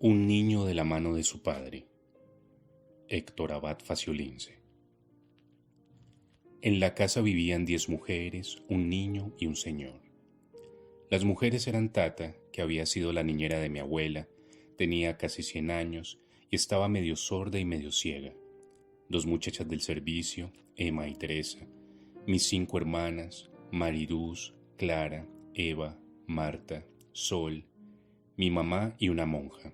Un niño de la mano de su padre. Héctor Abad Faciolince. En la casa vivían 10 mujeres, un niño y un señor. Las mujeres eran Tata, que había sido la niñera de mi abuela, tenía casi 100 años y estaba medio sorda y medio ciega. 2 muchachas del servicio, Emma y Teresa. Mis 5 hermanas, Mariluz, Clara, Eva, Marta, Sol, mi mamá y una monja.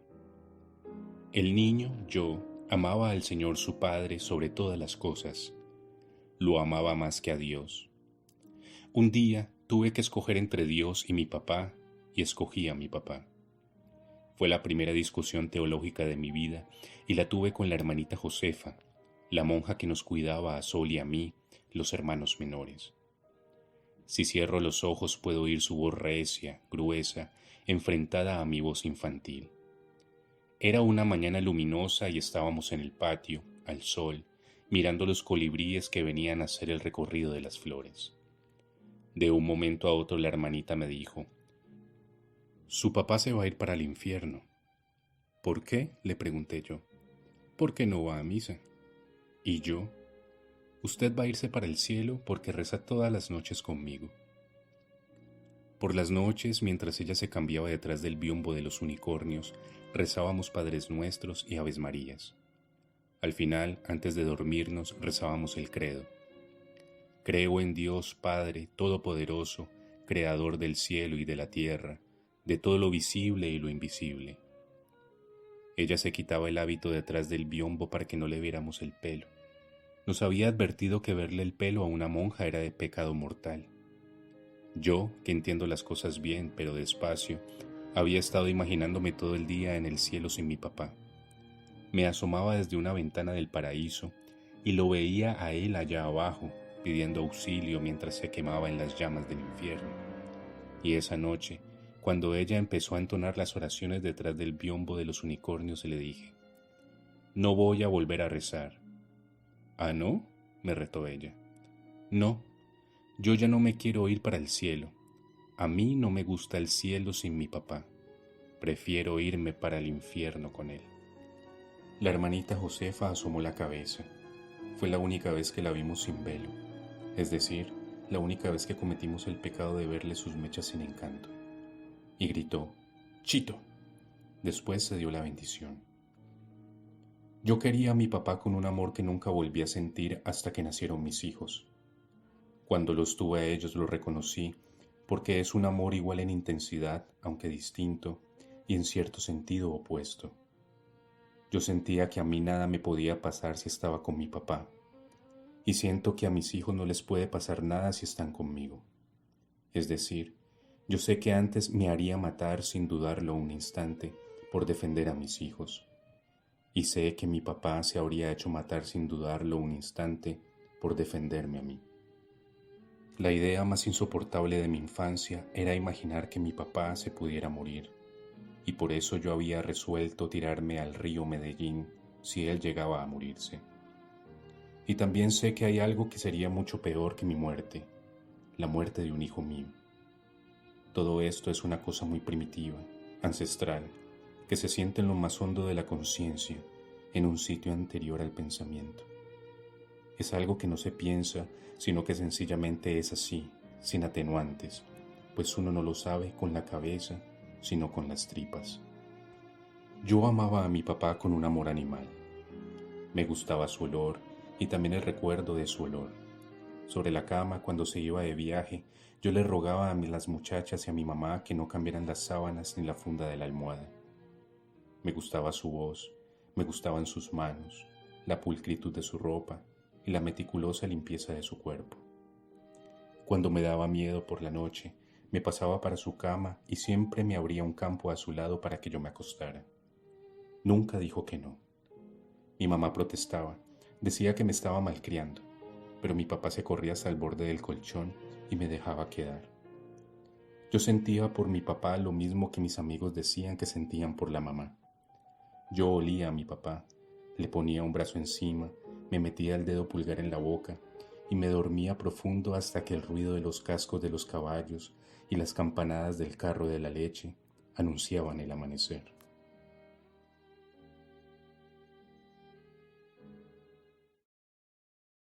El niño, yo, amaba al Señor su Padre sobre todas las cosas. Lo amaba más que a Dios. Un día tuve que escoger entre Dios y mi papá, y escogí a mi papá. Fue la primera discusión teológica de mi vida, y la tuve con la hermanita Josefa, la monja que nos cuidaba a Sol y a mí, los hermanos menores. Si cierro los ojos puedo oír su voz recia, gruesa, enfrentada a mi voz infantil. Era una mañana luminosa y estábamos en el patio, al sol, mirando los colibríes que venían a hacer el recorrido de las flores. De un momento a otro la hermanita me dijo: «Su papá se va a ir para el infierno». «¿Por qué?», le pregunté yo. «Porque no va a misa». «¿Y yo?». «Usted va a irse para el cielo porque reza todas las noches conmigo». Por las noches, mientras ella se cambiaba detrás del biombo de los unicornios, rezábamos Padres Nuestros y Aves Marías. Al final, antes de dormirnos, rezábamos el credo. Creo en Dios Padre Todopoderoso, Creador del cielo y de la tierra, de todo lo visible y lo invisible. Ella se quitaba el hábito detrás del biombo para que no le viéramos el pelo. Nos había advertido que verle el pelo a una monja era de pecado mortal. Yo, que entiendo las cosas bien, pero despacio, había estado imaginándome todo el día en el cielo sin mi papá. Me asomaba desde una ventana del paraíso y lo veía a él allá abajo, pidiendo auxilio mientras se quemaba en las llamas del infierno. Y esa noche, cuando ella empezó a entonar las oraciones detrás del biombo de los unicornios, le dije: «No voy a volver a rezar». «¿Ah, no?», me retó ella. «No. Yo ya no me quiero ir para el cielo. A mí no me gusta el cielo sin mi papá. Prefiero irme para el infierno con él». La hermanita Josefa asomó la cabeza. Fue la única vez que la vimos sin velo, es decir, la única vez que cometimos el pecado de verle sus mechas sin encanto. Y gritó: «¡Chito!». Después se dio la bendición. Yo quería a mi papá con un amor que nunca volví a sentir hasta que nacieron mis hijos. Cuando los tuve a ellos lo reconocí, porque es un amor igual en intensidad, aunque distinto, y en cierto sentido opuesto. Yo sentía que a mí nada me podía pasar si estaba con mi papá, y siento que a mis hijos no les puede pasar nada si están conmigo. Es decir, yo sé que antes me haría matar sin dudarlo un instante por defender a mis hijos, y sé que mi papá se habría hecho matar sin dudarlo un instante por defenderme a mí. La idea más insoportable de mi infancia era imaginar que mi papá se pudiera morir, y por eso yo había resuelto tirarme al río Medellín si él llegaba a morirse. Y también sé que hay algo que sería mucho peor que mi muerte, la muerte de un hijo mío. Todo esto es una cosa muy primitiva, ancestral, que se siente en lo más hondo de la conciencia, en un sitio anterior al pensamiento. Es algo que no se piensa, sino que sencillamente es así, sin atenuantes, pues uno no lo sabe con la cabeza, sino con las tripas. Yo amaba a mi papá con un amor animal. Me gustaba su olor y también el recuerdo de su olor. Sobre la cama, cuando se iba de viaje, yo le rogaba a las muchachas y a mi mamá que no cambiaran las sábanas ni la funda de la almohada. Me gustaba su voz, me gustaban sus manos, la pulcritud de su ropa y la meticulosa limpieza de su cuerpo. Cuando me daba miedo por la noche, me pasaba para su cama y siempre me abría un campo a su lado para que yo me acostara. Nunca dijo que no. Mi mamá protestaba, decía que me estaba malcriando, pero mi papá se corría hasta el borde del colchón y me dejaba quedar. Yo sentía por mi papá lo mismo que mis amigos decían que sentían por la mamá. Yo olía a mi papá, le ponía un brazo encima, me metía el dedo pulgar en la boca y me dormía profundo hasta que el ruido de los cascos de los caballos y las campanadas del carro de la leche anunciaban el amanecer.